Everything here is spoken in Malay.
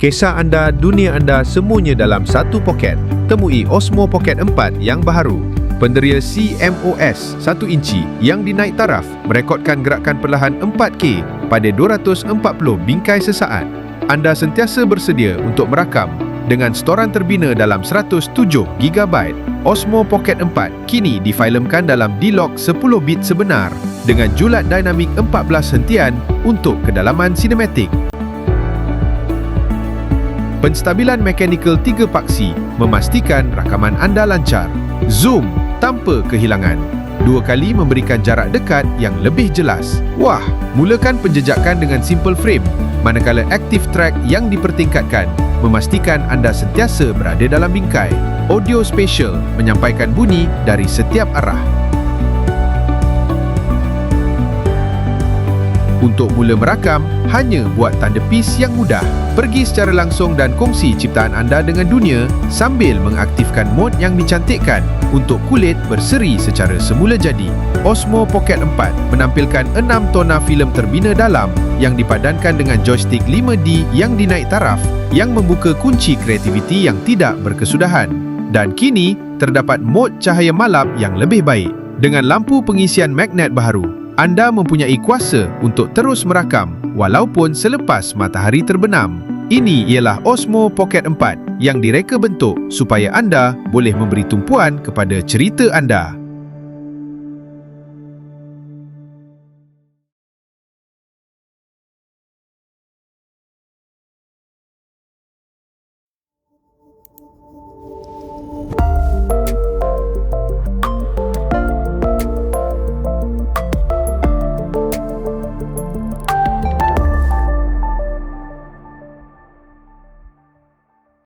Kisah anda, dunia anda, semuanya dalam satu poket. Temui Osmo Pocket 4 yang baharu. Penderia CMOS 1 inci yang dinaik taraf merekodkan gerakan perlahan 4K pada 240 bingkai sesaat. Anda sentiasa bersedia untuk merakam dengan storan terbina dalam 107GB. Osmo Pocket 4 kini difilmkan dalam D-Log 10 bit sebenar dengan julat dinamik 14 hentian untuk kedalaman sinematik. Penstabilan mekanikal 3 paksi memastikan rakaman anda lancar. Zoom tanpa kehilangan. 2 kali memberikan jarak dekat yang lebih jelas. Wah, mulakan penjejakan dengan simple frame, manakala active track yang dipertingkatkan memastikan anda sentiasa berada dalam bingkai. Audio spatial menyampaikan bunyi dari setiap arah. Untuk mula merakam, hanya buat tanda peace yang mudah. Pergi secara langsung dan kongsi ciptaan anda dengan dunia sambil mengaktifkan mod yang dicantikkan untuk kulit berseri secara semula jadi. Osmo Pocket 4 menampilkan 6 tona filem terbina dalam yang dipadankan dengan joystick 5D yang dinaik taraf yang membuka kunci kreativiti yang tidak berkesudahan. Dan kini, terdapat mod cahaya malam yang lebih baik. Dengan lampu pengisian magnet baharu, anda mempunyai kuasa untuk terus merakam walaupun selepas matahari terbenam. Ini ialah Osmo Pocket 4 yang direka bentuk supaya anda boleh memberi tumpuan kepada cerita anda.